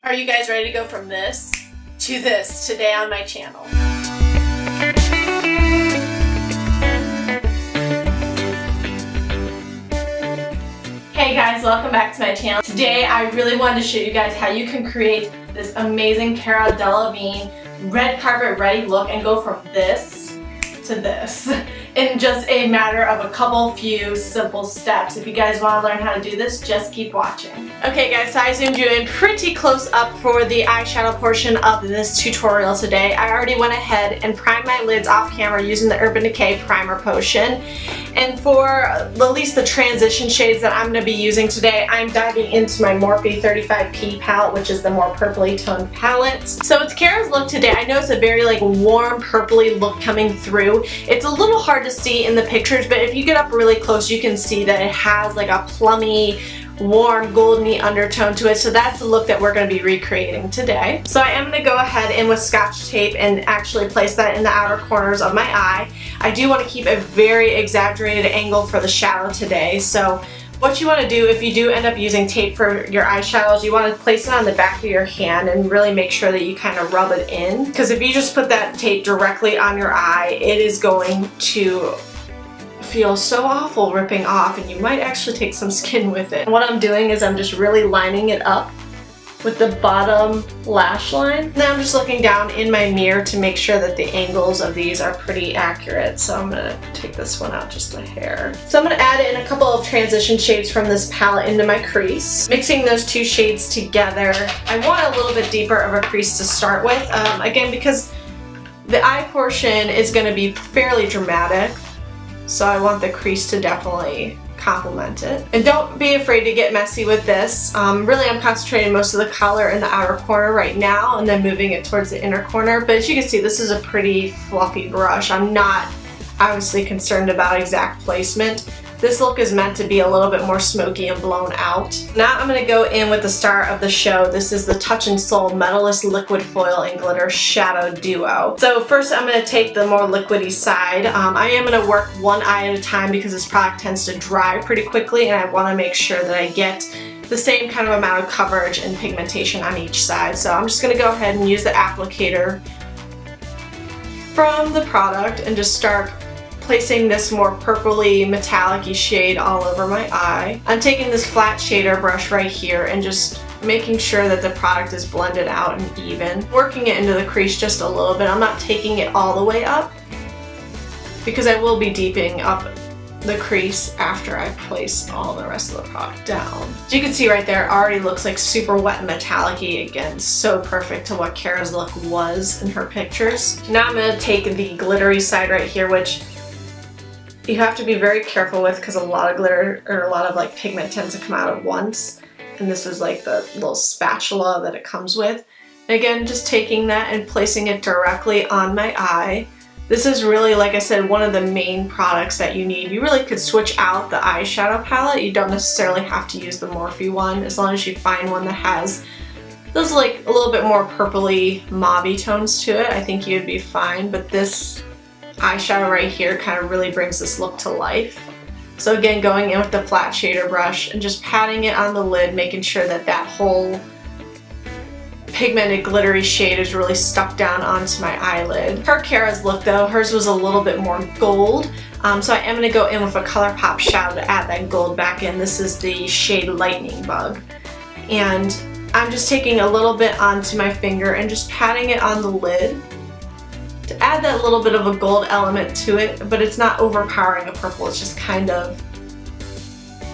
Are you guys ready to go from this to this today on my channel? Hey guys, welcome back to my channel. Today I really wanted to show you guys how you can create this amazing Cara Delevingne red carpet ready look and go from this to this in just a matter of a few simple steps. If you guys want to learn how to do this, just keep watching. Okay guys, so I zoomed you in pretty close up for the eyeshadow portion of this tutorial today. I already went ahead and primed my lids off camera using the Urban Decay primer potion. And for at least the transition shades that I'm going to be using today, I'm diving into my Morphe 35P palette, which is the more purpley toned palette. So it's Cara's look today. I know it's a very warm purpley look coming through. It's a little hard to see in the pictures, but if you get up really close, you can see that it has a plummy, warm, goldeny undertone to it. So that's the look that we're going to be recreating today. So I am going to go ahead and with Scotch tape and actually place that in the outer corners of my eye. I do want to keep a very exaggerated angle for the shadow today. So what you want to do if you do end up using tape for your eyeshadows, you want to place it on the back of your hand and really make sure that you kind of rub it in. Because if you just put that tape directly on your eye, it is going to feel so awful ripping off, and you might actually take some skin with it. And what I'm doing is I'm just really lining it up with the bottom lash line. Now I'm just looking down in my mirror to make sure that the angles of these are pretty accurate. So I'm gonna take this one out just a hair. So I'm gonna add in a couple of transition shades from this palette into my crease. Mixing those two shades together. I want a little bit deeper of a crease to start with. Again, because the eye portion is gonna be fairly dramatic. So I want the crease to definitely complement it. And don't be afraid to get messy with this. Really, I'm concentrating most of the color in the outer corner right now and then moving it towards the inner corner. But as you can see, this is a pretty fluffy brush. I'm not obviously concerned about exact placement. This look is meant to be a little bit more smoky and blown out. Now I'm going to go in with the star of the show. This is the Touch and Soul Metallist Liquid Foil and Glitter Shadow Duo. So first I'm going to take the more liquidy side. I am going to work one eye at a time because this product tends to dry pretty quickly, and I want to make sure that I get the same kind of amount of coverage and pigmentation on each side. So I'm just going to go ahead and use the applicator from the product and just start placing this more purpley metallic-y shade all over my eye. I'm taking this flat shader brush right here and just making sure that the product is blended out and even. Working it into the crease just a little bit. I'm not taking it all the way up because I will be deepening up the crease after I place all the rest of the product down. As you can see right there, it already looks like super wet and metallic-y. Again, so perfect to what Cara's look was in her pictures. Now I'm going to take the glittery side right here, which you have to be very careful with because a lot of glitter or a lot of pigment tends to come out at once, and this is the little spatula that it comes with. And again, just taking that and placing it directly on my eye. This is really, like I said, one of the main products that you need. You really could switch out the eyeshadow palette. You don't necessarily have to use the Morphe one, as long as you find one that has those a little bit more purpley mauve-y tones to it. I think you'd be fine, but this eyeshadow right here kind of really brings this look to life. So again, going in with the flat shader brush and just patting it on the lid, making sure that that whole pigmented glittery shade is really stuck down onto my eyelid. For Cara's look though, hers was a little bit more gold. So I am going to go in with a Colourpop shadow to add that gold back in. This is the shade Lightning Bug. And I'm just taking a little bit onto my finger and just patting it on the lid to add that little bit of a gold element to it, but it's not overpowering a purple. It's just kind of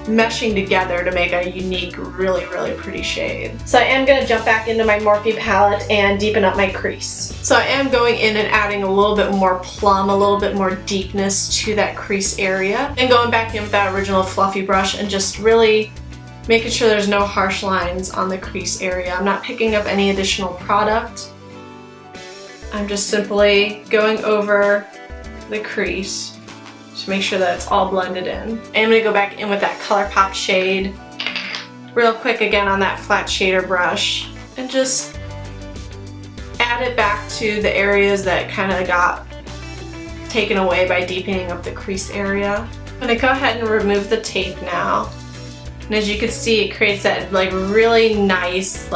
meshing together to make a unique, really, really pretty shade. So I am going to jump back into my Morphe palette and deepen up my crease. So I am going in and adding a little bit more plum, a little bit more deepness to that crease area, and going back in with that original fluffy brush and just really making sure there's no harsh lines on the crease area. I'm not picking up any additional product. I'm just simply going over the crease to make sure that it's all blended in. And I'm going to go back in with that Colourpop shade real quick again on that flat shader brush and just add it back to the areas that kind of got taken away by deepening up the crease area. I'm going to go ahead and remove the tape now. And as you can see, it creates that really nice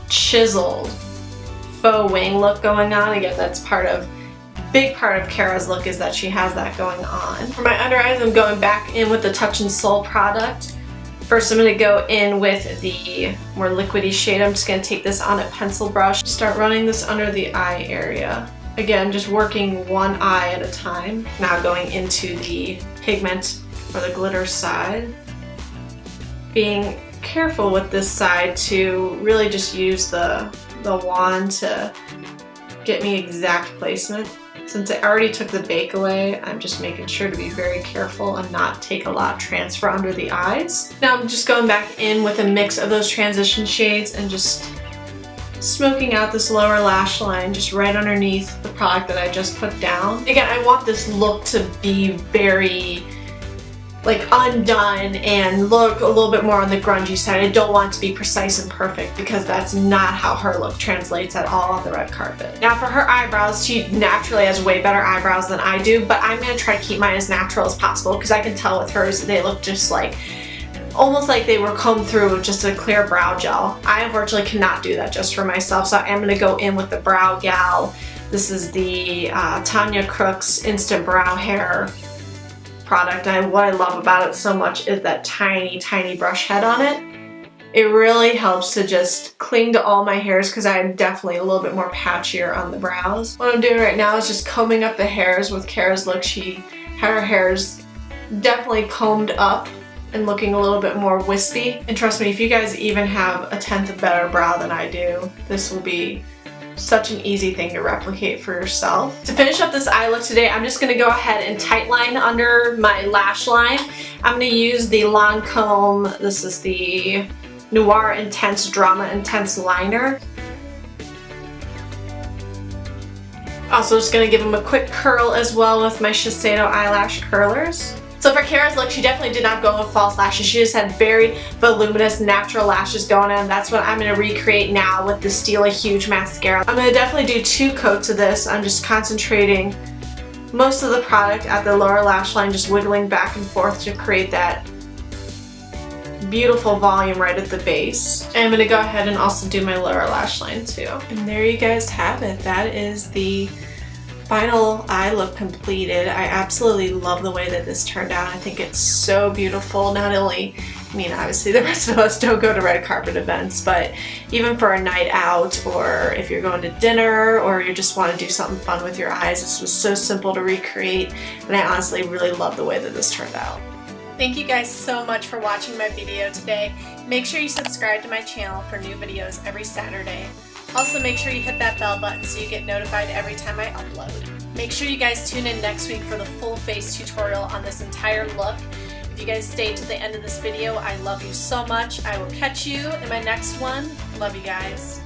chiseled faux wing look going on. Again, that's big part of Cara's look is that she has that going on. For my under eyes, I'm going back in with the Touch and Soul product. First, I'm going to go in with the more liquidy shade. I'm just going to take this on a pencil brush. Start running this under the eye area. Again, just working one eye at a time. Now going into the pigment or the glitter side. Being careful with this side to really just use the wand to get me exact placement. Since I already took the bake away, I'm just making sure to be very careful and not take a lot of transfer under the eyes. Now I'm just going back in with a mix of those transition shades and just smoking out this lower lash line just right underneath the product that I just put down. Again, I want this look to be very like undone and look a little bit more on the grungy side. I don't want it to be precise and perfect because that's not how her look translates at all on the red carpet. Now for her eyebrows, she naturally has way better eyebrows than I do, but I'm going to try to keep mine as natural as possible because I can tell with hers they look just like, almost like they were combed through with just a clear brow gel. I unfortunately cannot do that just for myself, so I am going to go in with the Browgal. This is the Tonya Crooks Instant Brow Hair product, and what I love about it so much is that tiny brush head on it. It really helps to just cling to all my hairs because I'm definitely a little bit more patchier on the brows. What I'm doing right now is just combing up the hairs with Cara's look. She had her hairs definitely combed up and looking a little bit more wispy. And trust me, if you guys even have a tenth of better brow than I do, this will be such an easy thing to replicate for yourself. To finish up this eye look today, I'm just going to go ahead and tight line under my lash line. I'm going to use the Lancome, this is the Noir Intense Drama Intense Liner. Also just going to give them a quick curl as well with my Shiseido eyelash curlers. So for Cara's look, she definitely did not go with false lashes. She just had very voluminous natural lashes going on. That's what I'm going to recreate now with the Stila Huge Mascara. I'm going to definitely do 2 coats of this. I'm just concentrating most of the product at the lower lash line, just wiggling back and forth to create that beautiful volume right at the base. And I'm going to go ahead and also do my lower lash line too. And there you guys have it. That is the final eye look completed. I absolutely love the way that this turned out. I think it's so beautiful. Not only, I mean, obviously the rest of us don't go to red carpet events, but even for a night out, or if you're going to dinner, or you just want to do something fun with your eyes, this was so simple to recreate, and I honestly really love the way that this turned out. Thank you guys so much for watching my video today. Make sure you subscribe to my channel for new videos every Saturday. Also, make sure you hit that bell button so you get notified every time I upload. Make sure you guys tune in next week for the full face tutorial on this entire look. If you guys stayed to the end of this video, I love you so much. I will catch you in my next one. Love you guys.